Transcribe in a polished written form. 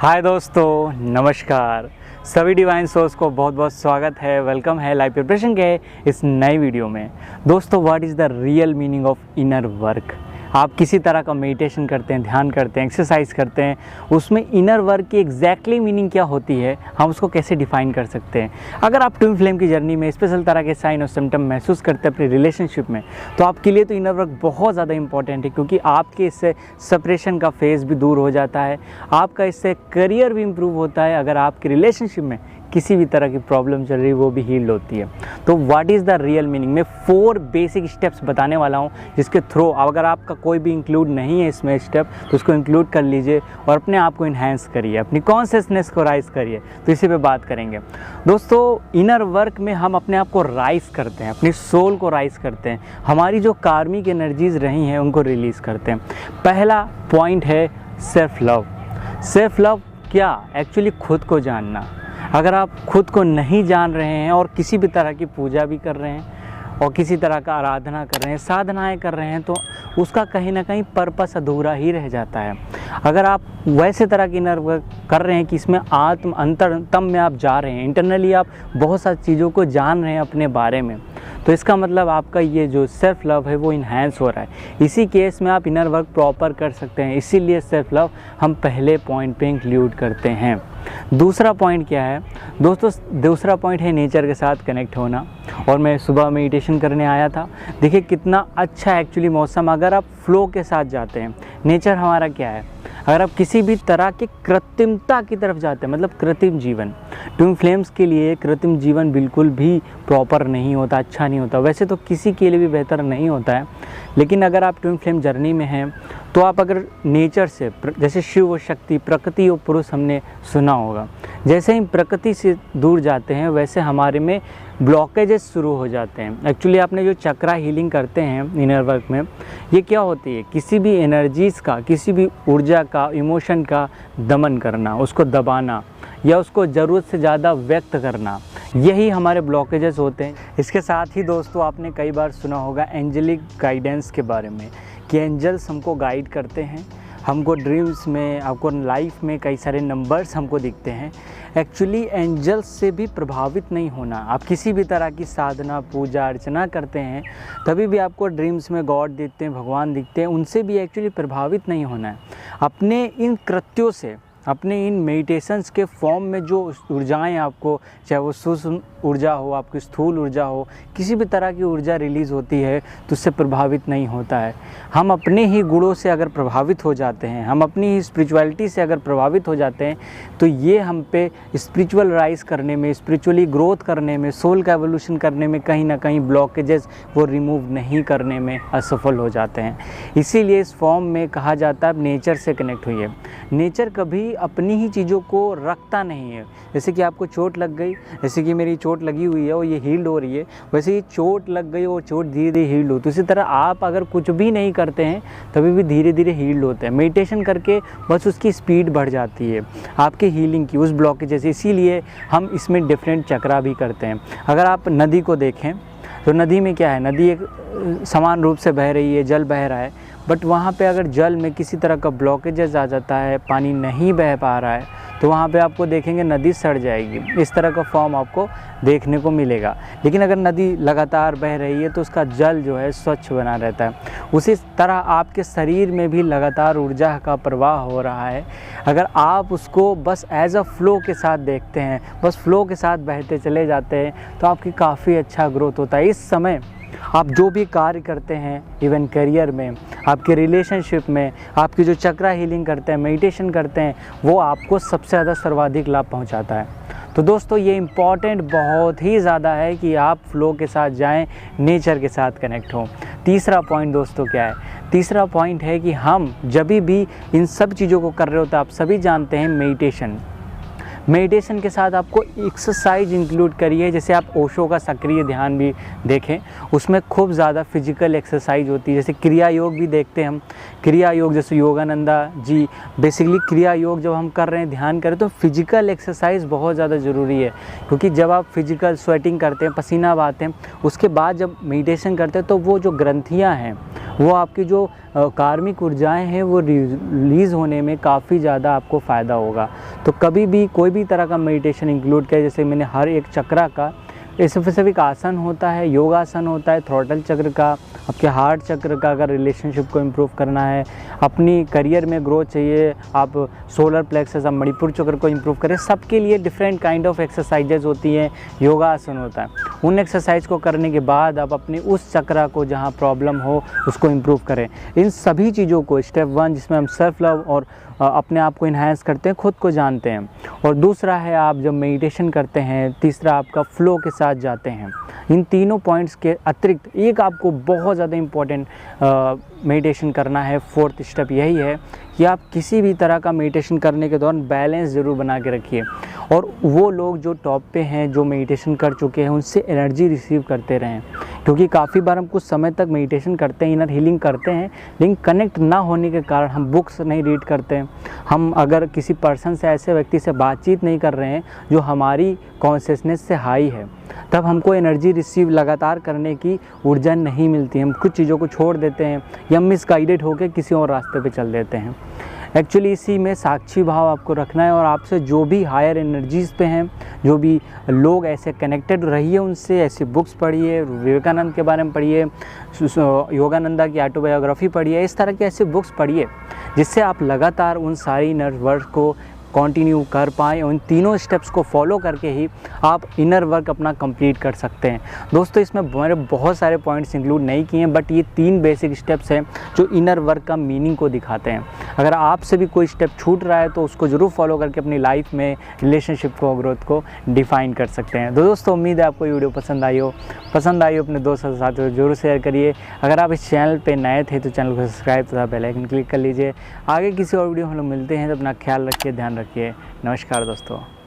हाय दोस्तों, नमस्कार। सभी डिवाइन सोर्स को बहुत बहुत स्वागत है, वेलकम है लाइफ प्रिपरेशन के इस नई वीडियो में। दोस्तों, what is the real meaning of inner work? आप किसी तरह का मेडिटेशन करते हैं, ध्यान करते हैं, एक्सरसाइज करते हैं, उसमें इनर वर्क की एग्जैक्टली मीनिंग क्या होती है, हम उसको कैसे डिफाइन कर सकते हैं? अगर आप ट्विन फ्लेम की जर्नी में स्पेशल तरह के साइन और सिम्टम महसूस करते हैं अपनी रिलेशनशिप में, तो आपके लिए तो इनर वर्क बहुत ज़्यादा इंपॉर्टेंट है, क्योंकि आपके इससे सेपरेशन का फेज़ भी दूर हो जाता है, आपका इससे करियर भी इम्प्रूव होता है। अगर आपकी रिलेशनशिप में किसी भी तरह की प्रॉब्लम चल रही है, वो भी हील्ड होती है। तो what is the real meaning? मैं 4 बेसिक स्टेप्स बताने वाला हूँ, जिसके थ्रू अगर आपका कोई भी इंक्लूड नहीं है इसमें स्टेप, तो उसको इंक्लूड कर लीजिए और अपने आप को इन्हेंस करिए, अपनी कॉन्शियसनेस को राइज करिए। तो इसी पे बात करेंगे दोस्तों। इनर वर्क में हम अपने आप को राइज करते हैं, अपनी सोल को राइज करते हैं, हमारी जो कार्मिक एनर्जीज रही हैं उनको रिलीज़ करते हैं। पहला पॉइंट है सेल्फ लव। सेल्फ लव क्या? एक्चुअली खुद को जानना। अगर आप खुद को नहीं जान रहे हैं और किसी भी तरह की पूजा भी कर रहे हैं और किसी तरह का आराधना कर रहे हैं, साधनाएं कर रहे हैं, तो उसका कहीं ना कहीं पर्पस अधूरा ही रह जाता है। अगर आप वैसे तरह की इनर वर्क कर रहे हैं कि इसमें आत्म अंतरतम में आप जा रहे हैं, इंटरनली आप बहुत सारी चीज़ों को जान रहे हैं अपने बारे में, तो इसका मतलब आपका ये जो सेल्फ लव है वो इन्हेंस हो रहा है। इसी केस में आप इनर वर्क प्रॉपर कर सकते हैं। इसीलिए सेल्फ लव हम पहले पॉइंट पे इंक्लूड करते हैं। दूसरा पॉइंट क्या है दोस्तों? दूसरा पॉइंट है नेचर के साथ कनेक्ट होना। और मैं सुबह मेडिटेशन करने आया था, देखिए कितना अच्छा एक्चुअली मौसम। अगर आप फ्लो के साथ जाते हैं, नेचर हमारा क्या है, अगर आप किसी भी तरह की कृत्रिमता की तरफ जाते हैं, मतलब कृत्रिम जीवन, ट्विन फ्लेम्स के लिए कृत्रिम जीवन बिल्कुल भी प्रॉपर नहीं होता, अच्छा नहीं होता। वैसे तो किसी के लिए भी बेहतर नहीं होता है, लेकिन अगर आप ट्विन फ्लेम जर्नी में हैं तो आप अगर नेचर से, जैसे शिव और शक्ति, प्रकृति और पुरुष हमने सुना होगा, जैसे ही प्रकृति से दूर जाते हैं वैसे हमारे में ब्लॉकेजेस शुरू हो जाते हैं। एक्चुअली आपने जो चक्रा हीलिंग करते हैं इनर वर्क में, ये क्या होती है? किसी भी एनर्जीज़ का, किसी भी ऊर्जा का, इमोशन का दमन करना, उसको दबाना या उसको ज़रूरत से ज़्यादा व्यक्त करना, यही हमारे ब्लॉकेजेस होते हैं। इसके साथ ही दोस्तों, आपने कई बार सुना होगा एंजेलिक गाइडेंस के बारे में, कि एंजल्स हमको गाइड करते हैं, हमको ड्रीम्स में, आपको लाइफ में कई सारे नंबर्स हमको दिखते हैं। एक्चुअली एंजल्स से भी प्रभावित नहीं होना। आप किसी भी तरह की साधना, पूजा अर्चना करते हैं, तभी भी आपको ड्रीम्स में गॉड दिखते हैं, भगवान दिखते हैं, उनसे भी एक्चुअली प्रभावित नहीं होना है। अपने इन कृत्यों से, अपने इन मेडिटेशंस के फॉर्म में जो ऊर्जाएं आपको, चाहे वो सूक्ष्म ऊर्जा हो, आपकी स्थूल ऊर्जा हो, किसी भी तरह की ऊर्जा रिलीज़ होती है, तो उससे प्रभावित नहीं होता है। हम अपने ही गुणों से अगर प्रभावित हो जाते हैं, हम अपनी ही स्पिरिचुअलिटी से अगर प्रभावित हो जाते हैं, तो ये हम पे स्पिरिचुअल राइज करने में, स्पिरिचुअली ग्रोथ करने में, सोल का एवोल्यूशन करने में कहीं ना कहीं ब्लॉकेजेस वो रिमूव नहीं करने में असफल हो जाते हैं। इसीलिए इस फॉर्म में कहा जाता है नेचर से कनेक्ट हुई है। नेचर कभी अपनी ही चीज़ों को रखता नहीं है। जैसे कि आपको चोट लग गई, जैसे कि मेरी चोट लगी हुई है और ये हील्ड हो रही है, वैसे ही चोट लग गई और चोट धीरे धीरे हील्ड हो, तो इसी तरह आप अगर कुछ भी नहीं करते हैं तभी भी धीरे धीरे हील्ड होते हैं। मेडिटेशन करके बस उसकी स्पीड बढ़ जाती है आपकी हीलिंग की, उस ब्लॉकेज से। इसीलिए हम इसमें डिफरेंट चक्रा भी करते हैं। अगर आप नदी को देखें तो नदी में क्या है, नदी एक समान रूप से बह रही है, जल बह रहा है, बट वहाँ पे अगर जल में किसी तरह का ब्लॉकेजेस आ जाता है, पानी नहीं बह पा रहा है, तो वहाँ पे आपको देखेंगे नदी सड़ जाएगी। इस तरह का फॉर्म आपको देखने को मिलेगा। लेकिन अगर नदी लगातार बह रही है तो उसका जल जो है स्वच्छ बना रहता है। उसी तरह आपके शरीर में भी लगातार ऊर्जा का प्रवाह हो रहा है। अगर आप उसको बस एज अ फ्लो के साथ देखते हैं, बस फ्लो के साथ बहते चले जाते हैं, तो आपकी काफ़ी अच्छा ग्रोथ होता है। इस समय आप जो भी कार्य करते हैं, इवन करियर में, आपके रिलेशनशिप में, आपकी जो चक्रा हीलिंग करते हैं, मेडिटेशन करते हैं, वो आपको सबसे ज़्यादा सर्वाधिक लाभ पहुंचाता है। तो दोस्तों, ये इम्पॉर्टेंट बहुत ही ज़्यादा है कि आप फ्लो के साथ जाएं, नेचर के साथ कनेक्ट हों। तीसरा पॉइंट दोस्तों क्या है? तीसरा पॉइंट है कि हम जब भी इन सब चीज़ों को कर रहे होते हैं, आप सभी जानते हैं मेडिटेशन के साथ आपको एक्सरसाइज इंक्लूड करिए। जैसे आप ओशो का सक्रिय ध्यान भी देखें, उसमें खूब ज़्यादा फिजिकल एक्सरसाइज होती है। जैसे क्रिया योग भी देखते हैं हम, क्रिया योग जैसे योगानंदा जी, बेसिकली क्रिया योग जब हम कर रहे हैं, ध्यान करें, तो फिजिकल एक्सरसाइज बहुत ज़्यादा ज़रूरी है। क्योंकि जब आप फिजिकल स्वेटिंग करते हैं, पसीना बहाते हैं, उसके बाद जब मेडिटेशन करते हैं, तो वो जो ग्रंथियाँ हैं वो आपकी जो कार्मिक ऊर्जाएं हैं वो रिलीज़ होने में काफ़ी ज़्यादा आपको फ़ायदा होगा। तो कभी भी कोई भी तरह का मेडिटेशन इंक्लूड किया, जैसे मैंने हर एक चक्रा का स्पेसिफिक आसन होता है, योगासन होता है, थ्रोटल चक्र का, आपके हार्ट चक्र का अगर रिलेशनशिप को इम्प्रूव करना है, अपनी करियर में ग्रोथ चाहिए, आप सोलर प्लेक्सस, आप मणिपुर चक्र को इम्प्रूव करें, सबके लिए डिफरेंट काइंड ऑफ एक्सरसाइजेज होती हैं, योगासन होता है। उन एक्सरसाइज को करने के बाद आप अपने उस चक्रा को जहाँ प्रॉब्लम हो उसको इम्प्रूव करें। इन सभी चीज़ों को स्टेप 1 जिसमें हम सेल्फ लव और अपने आप को इन्हांस करते हैं, खुद को जानते हैं, और दूसरा है आप जब मेडिटेशन करते हैं, तीसरा आपका फ्लो के साथ जाते हैं। इन तीनों पॉइंट्स के अतिरिक्त एक आपको बहुत ज़्यादा इम्पोर्टेंट मेडिटेशन करना है। 4th स्टेप यही है कि आप किसी भी तरह का मेडिटेशन करने के दौरान बैलेंस ज़रूर बना के रखिए, और वो लोग जो टॉप पे हैं, जो मेडिटेशन कर चुके हैं, उनसे एनर्जी रिसीव करते रहें, क्योंकि काफ़ी बार हम कुछ समय तक मेडिटेशन करते हैं, इनर हीलिंग करते हैं, लेकिन कनेक्ट ना होने के कारण हम बुक्स नहीं रीड करते हैं, हम अगर किसी पर्सन से, ऐसे व्यक्ति से बातचीत नहीं कर रहे हैं जो हमारी कॉन्शियसनेस से हाई है, तब हमको एनर्जी रिसीव लगातार करने की ऊर्जा नहीं मिलती। हम कुछ चीज़ों को छोड़ देते हैं या मिसगाइडेड होकर किसी और रास्ते पे चल देते हैं। एक्चुअली इसी में साक्षी भाव आपको रखना है, और आपसे जो भी हायर एनर्जीज़ पे हैं, जो भी लोग ऐसे कनेक्टेड रहिए उनसे, ऐसी बुक्स पढ़िए, विवेकानंद के बारे में पढ़िए, योगानंदा की ऑटोबायोग्राफी पढ़िए, इस तरह की ऐसी बुक्स पढ़िए जिससे आप लगातार उन सारी इनर वर्क को कंटिन्यू कर पाएँ। उन तीनों स्टेप्स को फॉलो करके ही आप इनर वर्क अपना कंप्लीट कर सकते हैं। दोस्तों, इसमें मैंने बहुत सारे पॉइंट्स इंक्लूड नहीं किए हैं, बट ये 3 बेसिक स्टेप्स हैं जो इनर वर्क का मीनिंग को दिखाते हैं। अगर आपसे भी कोई स्टेप छूट रहा है तो उसको ज़रूर फॉलो करके अपनी लाइफ में रिलेशनशिप को, ग्रोथ को डिफाइन कर सकते हैं। तो दोस्तों, उम्मीद है आपको ये वीडियो पसंद आई हो अपने दोस्तों के साथ जरूर शेयर करिए। अगर आप इस चैनल पर नए थे तो चैनल को सब्सक्राइब तथा बेल आइकन क्लिक कर लीजिए। आगे किसी और वीडियो हम लोग मिलते हैं, तो अपना ख्याल रखिए, ध्यान रखिए। नमस्कार दोस्तों।